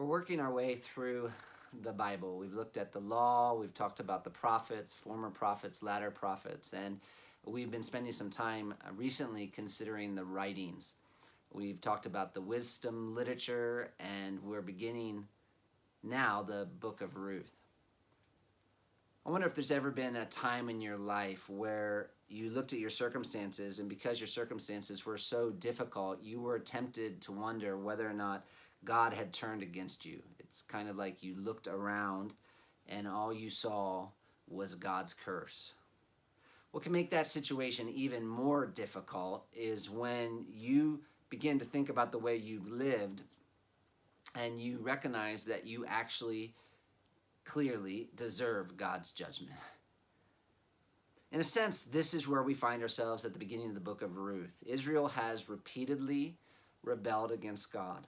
We're working our way through the Bible. We've looked at the law, we've talked about the prophets, former prophets, latter prophets, and we've been spending some time recently considering the writings. We've talked about the wisdom literature, and we're beginning now the book of Ruth. I wonder if there's ever been a time in your life where you looked at your circumstances, and because your circumstances were so difficult, you were tempted to wonder whether or not God had turned against you. It's kind of like you looked around and all you saw was God's curse. What can make that situation even more difficult is when you begin to think about the way you've lived and you recognize that you actually clearly deserve God's judgment. In a sense, this is where we find ourselves at the beginning of the book of Ruth. Israel has repeatedly rebelled against God.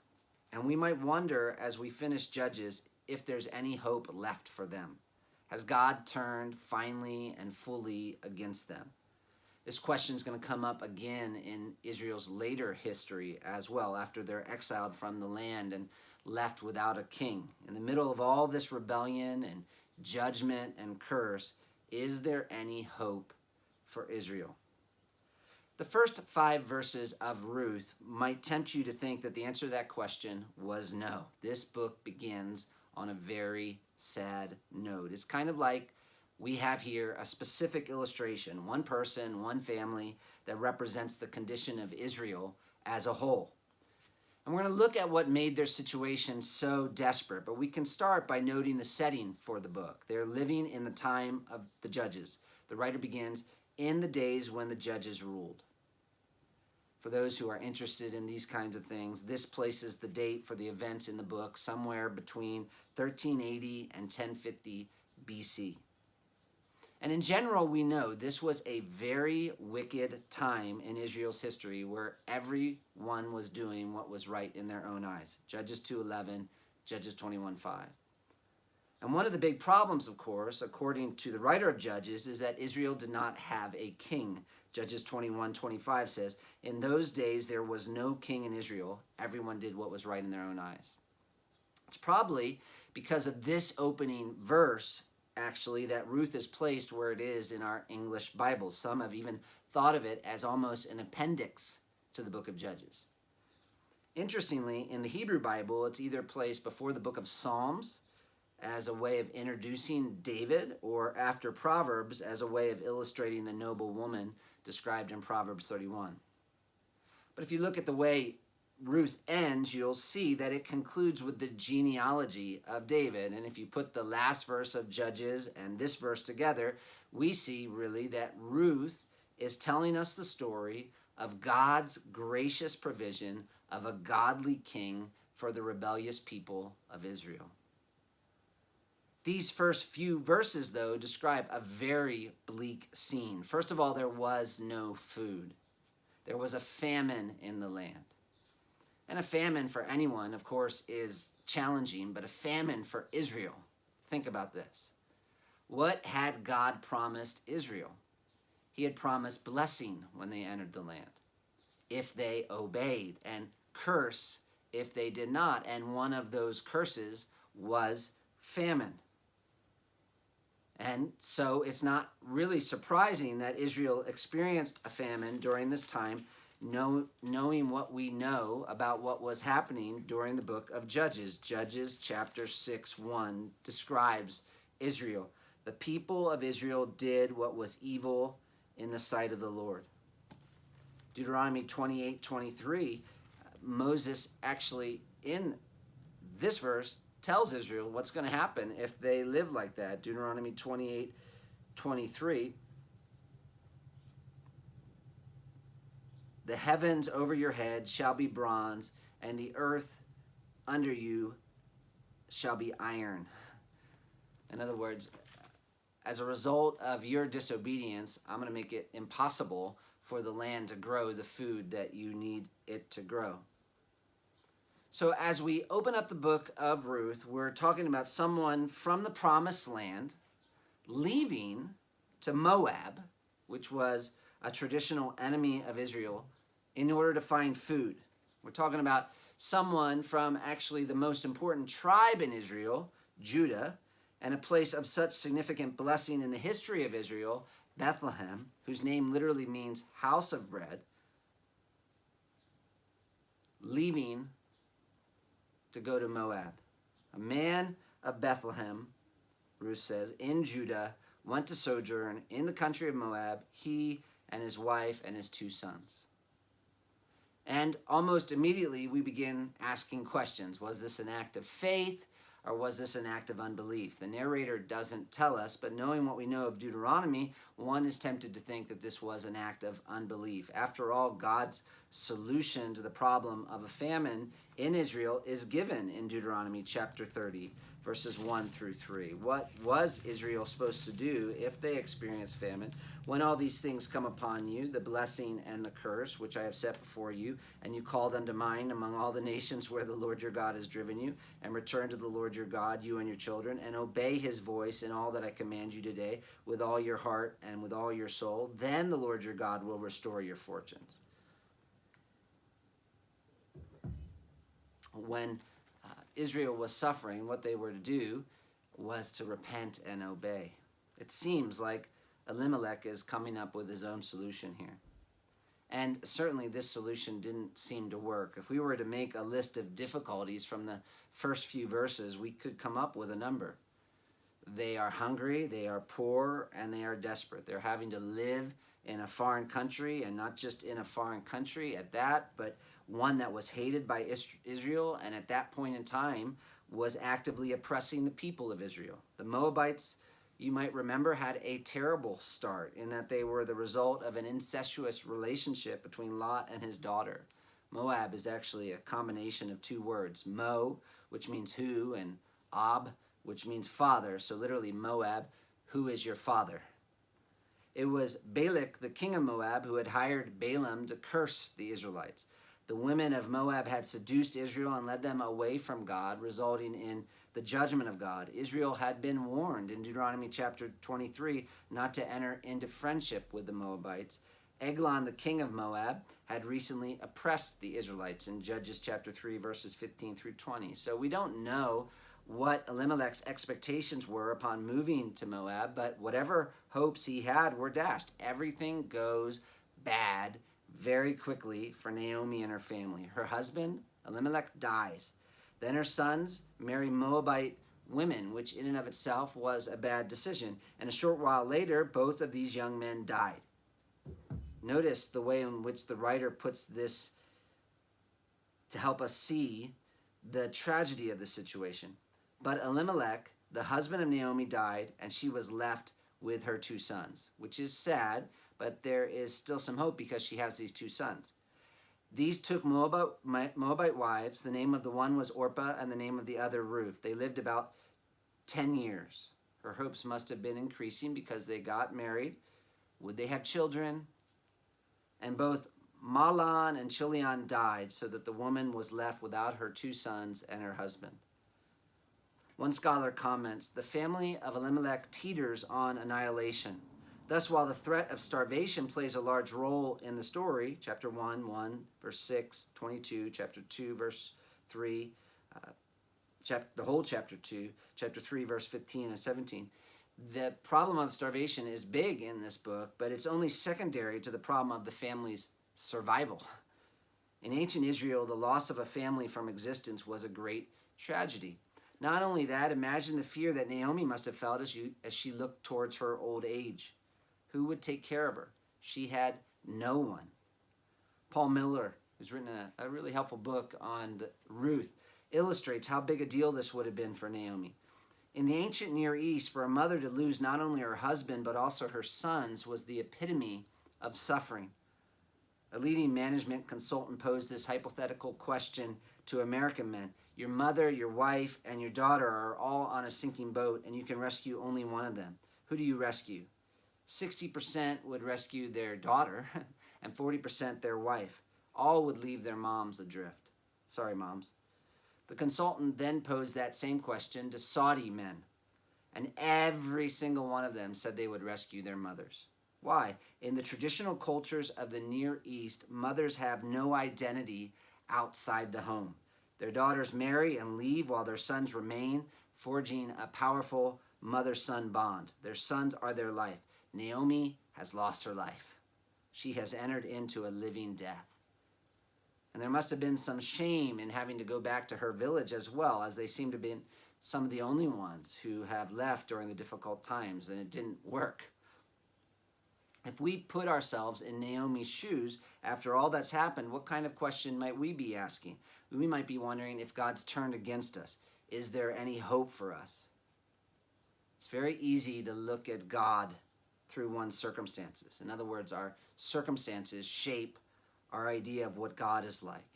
And we might wonder as we finish Judges if there's any hope left for them. Has God turned finally and fully against them? This question is going to come up again in Israel's later history as well, after they're exiled from the land and left without a king. In the middle of all this rebellion and judgment and curse, is there any hope for Israel? The first 5 verses of Ruth might tempt you to think that the answer to that question was no. This book begins on a very sad note. It's kind of like we have here a specific illustration, one person, one family, that represents the condition of Israel as a whole. And we're going to look at what made their situation so desperate, but we can start by noting the setting for the book. They're living in the time of the judges. The writer begins, in the days when the judges ruled. For those who are interested in these kinds of things, this places the date for the events in the book somewhere between 1380 and 1050 BC. And in general, we know this was a very wicked time in Israel's history where everyone was doing what was right in their own eyes. Judges 2:11, Judges 21:5. And one of the big problems, of course, according to the writer of Judges, is that Israel did not have a king. Judges 21:25 says, in those days there was no king in Israel. Everyone did what was right in their own eyes. It's probably because of this opening verse, actually, that Ruth is placed where it is in our English Bibles. Some have even thought of it as almost an appendix to the book of Judges. Interestingly, in the Hebrew Bible, it's either placed before the book of Psalms as a way of introducing David, or after Proverbs as a way of illustrating the noble woman described in Proverbs 31. But if you look at the way Ruth ends, you'll see that it concludes with the genealogy of David. And if you put the last verse of Judges and this verse together, we see really that Ruth is telling us the story of God's gracious provision of a godly king for the rebellious people of Israel. These first few verses, though, describe a very bleak scene. First of all, there was no food. There was a famine in the land. And a famine for anyone, of course, is challenging, but a famine for Israel. Think about this. What had God promised Israel? He had promised blessing when they entered the land, if they obeyed, and curse if they did not. And one of those curses was famine. And so it's not really surprising that Israel experienced a famine during this time, knowing what we know about what was happening during the book of Judges. Judges chapter 6:1 describes Israel. The people of Israel did what was evil in the sight of the Lord. Deuteronomy 28:23, Moses actually in this verse tells Israel what's going to happen if they live like that. Deuteronomy 28:23. The heavens over your head shall be bronze, and the earth under you shall be iron. In other words, as a result of your disobedience, I'm going to make it impossible for the land to grow the food that you need it to grow. So as we open up the book of Ruth, we're talking about someone from the promised land leaving to Moab, which was a traditional enemy of Israel, in order to find food. We're talking about someone from actually the most important tribe in Israel, Judah, and a place of such significant blessing in the history of Israel, Bethlehem, whose name literally means house of bread, leaving to go to Moab. A man of Bethlehem, Ruth says, in Judah, went to sojourn in the country of Moab, he and his wife and his 2 sons. And almost immediately we begin asking questions. Was this an act of faith, or was this an act of unbelief? The narrator doesn't tell us, but knowing what we know of Deuteronomy, one is tempted to think that this was an act of unbelief. After all, God's solution to the problem of a famine in Israel is given in Deuteronomy chapter 30, verses 1 through 3. What was Israel supposed to do if they experienced famine? When all these things come upon you, the blessing and the curse, which I have set before you, and you call them to mind among all the nations where the Lord your God has driven you, and return to the Lord your God, you and your children, and obey his voice in all that I command you today, with all your heart and with all your soul, then the Lord your God will restore your fortunes. When Israel was suffering, what they were to do was to repent and obey. It seems like Elimelech is coming up with his own solution here. And certainly this solution didn't seem to work. If we were to make a list of difficulties from the first few verses, we could come up with a number. They are hungry, they are poor, and they are desperate. They're having to live in a foreign country, and not just in a foreign country at that, but one that was hated by Israel, and at that point in time was actively oppressing the people of Israel. The Moabites, you might remember, had a terrible start in that they were the result of an incestuous relationship between Lot and his daughter. Moab is actually a combination of 2 words, Mo, which means who, and Ab, which means father. So literally Moab, who is your father? It was Balak, the king of Moab, who had hired Balaam to curse the Israelites. The women of Moab had seduced Israel and led them away from God, resulting in the judgment of God. Israel had been warned in Deuteronomy chapter 23 not to enter into friendship with the Moabites. Eglon, the king of Moab, had recently oppressed the Israelites in Judges chapter 3, verses 15 through 20. So we don't know what Elimelech's expectations were upon moving to Moab, but whatever hopes he had were dashed. Everything goes bad very quickly for Naomi and her family. Her husband, Elimelech, dies. Then her sons marry Moabite women, which in and of itself was a bad decision. And a short while later, both of these young men died. Notice the way in which the writer puts this to help us see the tragedy of the situation. But Elimelech, the husband of Naomi, died, and she was left with her 2 sons, which is sad, but there is still some hope because she has these 2 sons. These took Moabite wives. The name of the one was Orpah, and the name of the other Ruth. They lived about 10 years. Her hopes must have been increasing because they got married. Would they have children? And both Mahlon and Chilion died, so that the woman was left without her 2 sons and her husband. One scholar comments, the family of Elimelech teeters on annihilation. Thus, while the threat of starvation plays a large role in the story, chapter 1, verse 6, 22, chapter 2, verse 3, the whole chapter 2, chapter 3, verse 15 and 17, the problem of starvation is big in this book, but it's only secondary to the problem of the family's survival. In ancient Israel, the loss of a family from existence was a great tragedy. Not only that, imagine the fear that Naomi must have felt as she looked towards her old age. Who would take care of her? She had no one. Paul Miller, who's written a really helpful book on Ruth, illustrates how big a deal this would have been for Naomi. In the ancient Near East, for a mother to lose not only her husband but also her sons was the epitome of suffering. A leading management consultant posed this hypothetical question to American men. Your mother, your wife, and your daughter are all on a sinking boat, and you can rescue only one of them. Who do you rescue? 60% would rescue their daughter, and 40% their wife. All would leave their moms adrift. Sorry, moms. The consultant then posed that same question to Saudi men, and every single one of them said they would rescue their mothers. Why? In the traditional cultures of the Near East, mothers have no identity outside the home. Their daughters marry and leave while their sons remain, forging a powerful mother-son bond. Their sons are their life. Naomi has lost her life. She has entered into a living death. And there must have been some shame in having to go back to her village as well, as they seem to have been some of the only ones who have left during the difficult times, and it didn't work. If we put ourselves in Naomi's shoes after all that's happened, what kind of question might we be asking? We might be wondering if God's turned against us. Is there any hope for us? It's very easy to look at God through one's circumstances. In other words, our circumstances shape our idea of what God is like.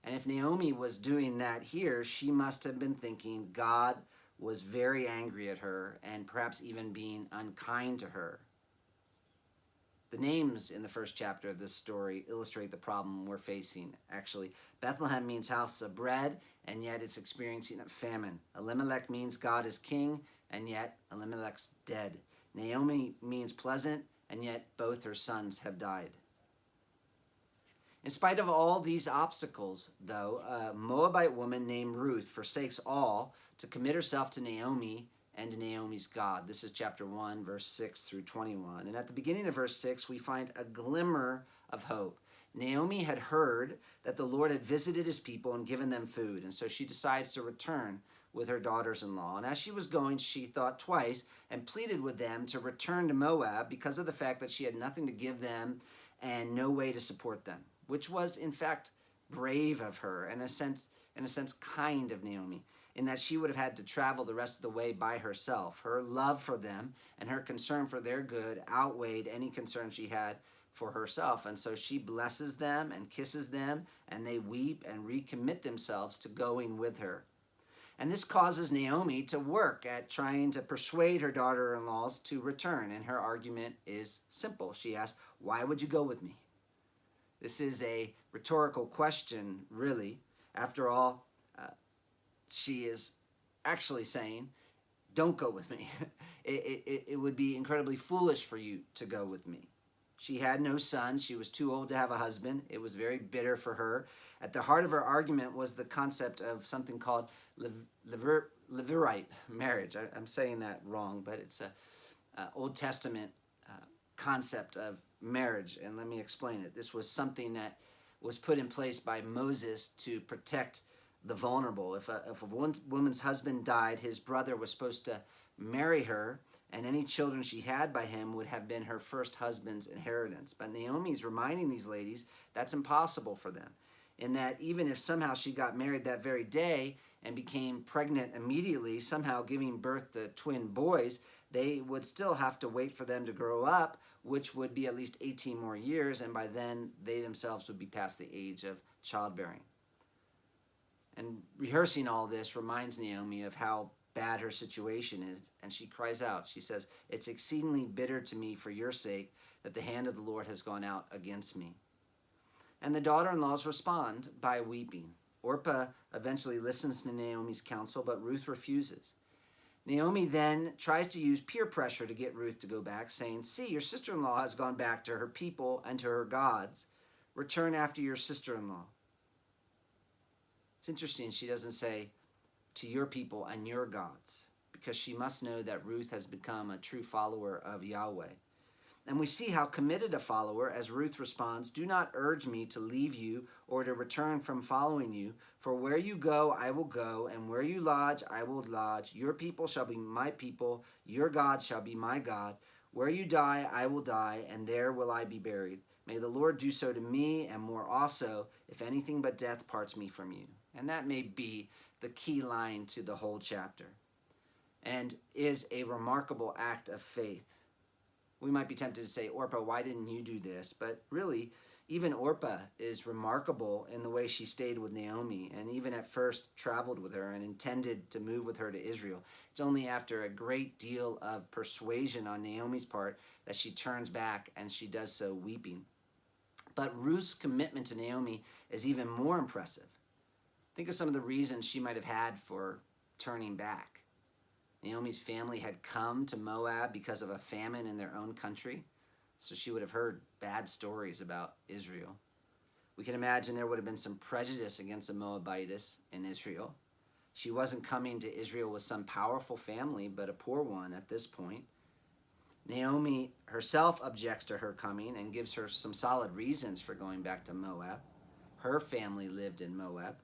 And if Naomi was doing that here, she must have been thinking God was very angry at her and perhaps even being unkind to her. The names in the first chapter of this story illustrate the problem we're facing, actually. Bethlehem means house of bread, and yet it's experiencing a famine. Elimelech means God is king, and yet Elimelech's dead. Naomi means pleasant, and yet both her sons have died. In spite of all these obstacles, though, a Moabite woman named Ruth forsakes all to commit herself to Naomi and to Naomi's God. This is chapter 1, verse 6 through 21. And at the beginning of verse 6, we find a glimmer of hope. Naomi had heard that the Lord had visited his people and given them food, and so she decides to return with her daughters-in-law. And as she was going, she thought twice and pleaded with them to return to Moab because of the fact that she had nothing to give them and no way to support them, which was, in fact, brave of her, and in a sense, kind of Naomi, in that she would have had to travel the rest of the way by herself. Her love for them and her concern for their good outweighed any concern she had for herself. And so she blesses them and kisses them, and they weep and recommit themselves to going with her. And this causes Naomi to work at trying to persuade her daughter-in-laws to return. And her argument is simple. She asks, "Why would you go with me?" This is a rhetorical question, really. After all, she is actually saying, don't go with me. It would be incredibly foolish for you to go with me. She had no son. She was too old to have a husband. It was very bitter for her. At the heart of her argument was the concept of something called Levirate marriage. I'm saying that wrong, but it's an Old Testament concept of marriage, and let me explain it. This was something that was put in place by Moses to protect the vulnerable. If a woman's husband died, his brother was supposed to marry her, and any children she had by him would have been her first husband's inheritance. But Naomi's reminding these ladies that's impossible for them, in that even if somehow she got married that very day and became pregnant immediately, somehow giving birth to twin boys, they would still have to wait for them to grow up, which would be at least 18 more years, and by then they themselves would be past the age of childbearing. And rehearsing all this reminds Naomi of how bad her situation is, and she cries out. She says, "It's exceedingly bitter to me for your sake that the hand of the Lord has gone out against me." And the daughter-in-laws respond by weeping. Orpah eventually listens to Naomi's counsel, but Ruth refuses. Naomi then tries to use peer pressure to get Ruth to go back, saying, "See, your sister-in-law has gone back to her people and to her gods. Return after your sister-in-law." It's interesting she doesn't say, "to your people and your gods," because she must know that Ruth has become a true follower of Yahweh. And we see how committed a follower as Ruth responds, "Do not urge me to leave you or to return from following you. For where you go, I will go, and where you lodge, I will lodge. Your people shall be my people, your God shall be my God. Where you die, I will die, and there will I be buried. May the Lord do so to me, and more also, if anything but death parts me from you." And that may be the key line to the whole chapter, and is a remarkable act of faith. We might be tempted to say, "Orpah, why didn't you do this?" But really, even Orpah is remarkable in the way she stayed with Naomi, and even at first traveled with her and intended to move with her to Israel. It's only after a great deal of persuasion on Naomi's part that she turns back, and she does so weeping. But Ruth's commitment to Naomi is even more impressive. Think of some of the reasons she might have had for turning back. Naomi's family had come to Moab because of a famine in their own country, so she would have heard bad stories about Israel. We can imagine there would have been some prejudice against a Moabitess in Israel. She wasn't coming to Israel with some powerful family, but a poor one at this point. Naomi herself objects to her coming and gives her some solid reasons for going back to Moab. Her family lived in Moab.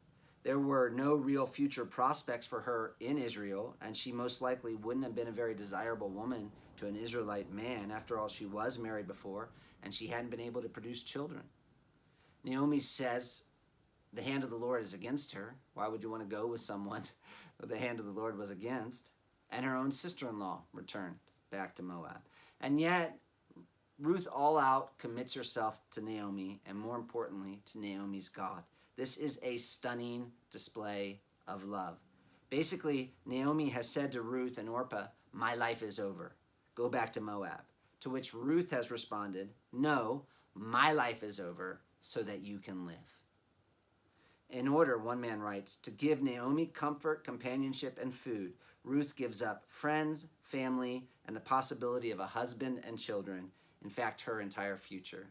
There were no real future prospects for her in Israel, and she most likely wouldn't have been a very desirable woman to an Israelite man. After all, she was married before, and she hadn't been able to produce children. Naomi says the hand of the Lord is against her. Why would you want to go with someone that the hand of the Lord was against? And her own sister-in-law returned back to Moab. And yet, Ruth all out commits herself to Naomi, and more importantly, to Naomi's God. This is a stunning display of love. Basically, Naomi has said to Ruth and Orpah, "My life is over. Go back to Moab." To which Ruth has responded, "No, my life is over so that you can live." In order, one man writes, to give Naomi comfort, companionship, and food, Ruth gives up friends, family, and the possibility of a husband and children. In fact, her entire future.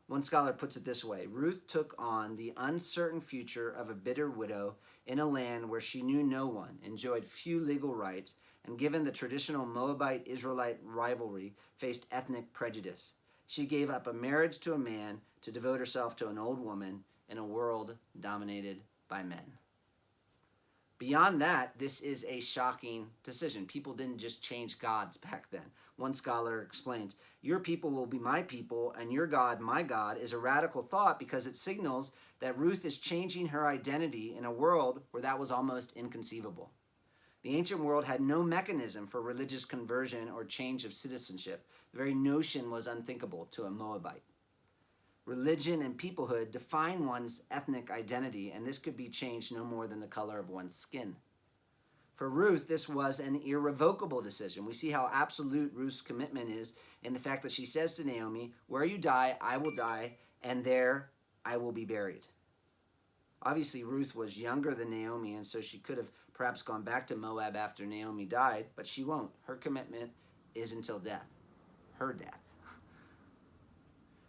One scholar puts it this way: Ruth took on the uncertain future of a bitter widow in a land where she knew no one, enjoyed few legal rights, and given the traditional Moabite-Israelite rivalry, faced ethnic prejudice. She gave up a marriage to a man to devote herself to an old woman in a world dominated by men. Beyond that, this is a shocking decision. People didn't just change gods back then. One scholar explains, "Your people will be my people, and your God, my God," is a radical thought because it signals that Ruth is changing her identity in a world where that was almost inconceivable. The ancient world had no mechanism for religious conversion or change of citizenship. The very notion was unthinkable to a Moabite. Religion and peoplehood define one's ethnic identity, and this could be changed no more than the color of one's skin. For Ruth, this was an irrevocable decision. We see how absolute Ruth's commitment is in the fact that she says to Naomi, "Where you die, I will die, and there I will be buried." Obviously, Ruth was younger than Naomi, and so she could have perhaps gone back to Moab after Naomi died, but she won't. Her commitment is until death, her death.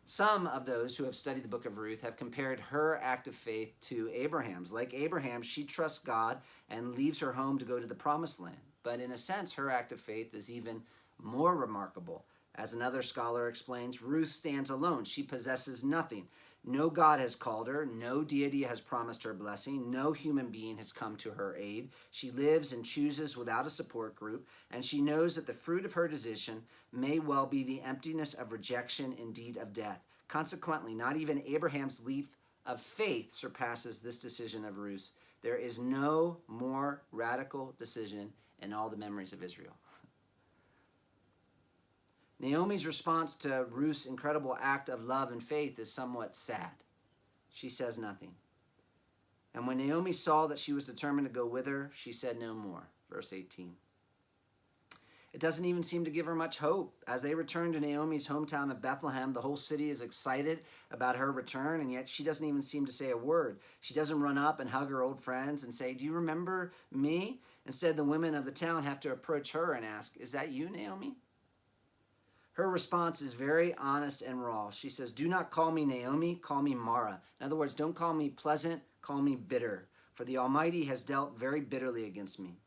Some of those who have studied the book of Ruth have compared her act of faith to Abraham's. Like Abraham, she trusts God and leaves her home to go to the promised land. But in a sense, her act of faith is even more remarkable. As another scholar explains, Ruth stands alone. She possesses nothing. No God has called her. No deity has promised her blessing. No human being has come to her aid. She lives and chooses without a support group, and she knows that the fruit of her decision may well be the emptiness of rejection, indeed of death. Consequently, not even Abraham's leap of faith surpasses this decision of Ruth. There is no more radical decision in all the memories of Israel. Naomi's response to Ruth's incredible act of love and faith is somewhat sad. She says nothing. And when Naomi saw that she was determined to go with her, she said no more. Verse 18. It doesn't even seem to give her much hope. As they return to Naomi's hometown of Bethlehem, the whole city is excited about her return, and yet she doesn't even seem to say a word. She doesn't run up and hug her old friends and say, "Do you remember me?" Instead, the women of the town have to approach her and ask, "Is that you, Naomi?" Her response is very honest and raw. She says, "Do not call me Naomi, call me Mara." In other words, don't call me pleasant, call me bitter. For the Almighty has dealt very bitterly against me.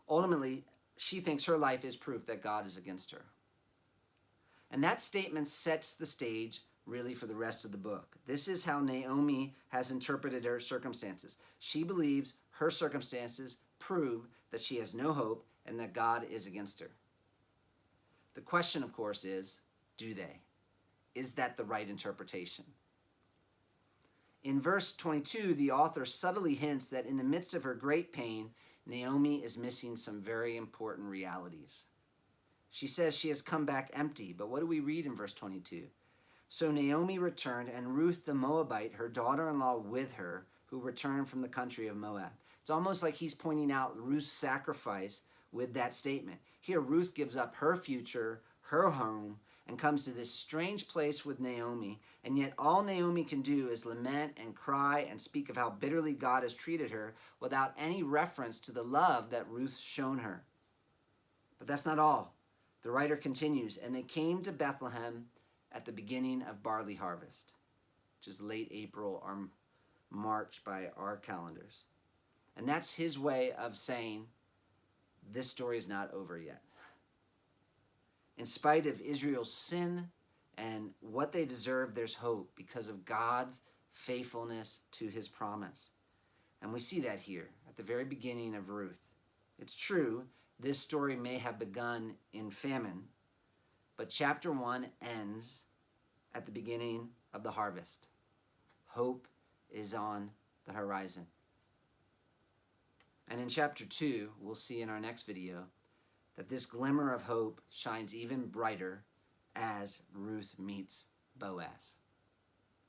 Ultimately, she thinks her life is proof that God is against her. And that statement sets the stage really for the rest of the book. This is how Naomi has interpreted her circumstances. She believes her circumstances prove that she has no hope and that God is against her. The question, of course, is, do they? Is that the right interpretation? In verse 22, the author subtly hints that in the midst of her great pain, Naomi is missing some very important realities. She says she has come back empty, but what do we read in verse 22? So Naomi returned, and Ruth the Moabite, her daughter-in-law, with her, who returned from the country of Moab. It's almost like he's pointing out Ruth's sacrifice with that statement. Here, Ruth gives up her future, her home, and comes to this strange place with Naomi, and yet all Naomi can do is lament and cry and speak of how bitterly God has treated her without any reference to the love that Ruth's shown her. But that's not all. The writer continues, and they came to Bethlehem at the beginning of barley harvest. which is late April or March by our calendars. And that's his way of saying this story is not over yet. In spite of Israel's sin and what they deserve, there's hope because of God's faithfulness to his promise. And we see that here at the very beginning of Ruth. It's true, this story may have begun in famine, but chapter 1 ends at the beginning of the harvest. Hope is on the horizon. And in chapter 2, we'll see in our next video that this glimmer of hope shines even brighter as Ruth meets Boaz.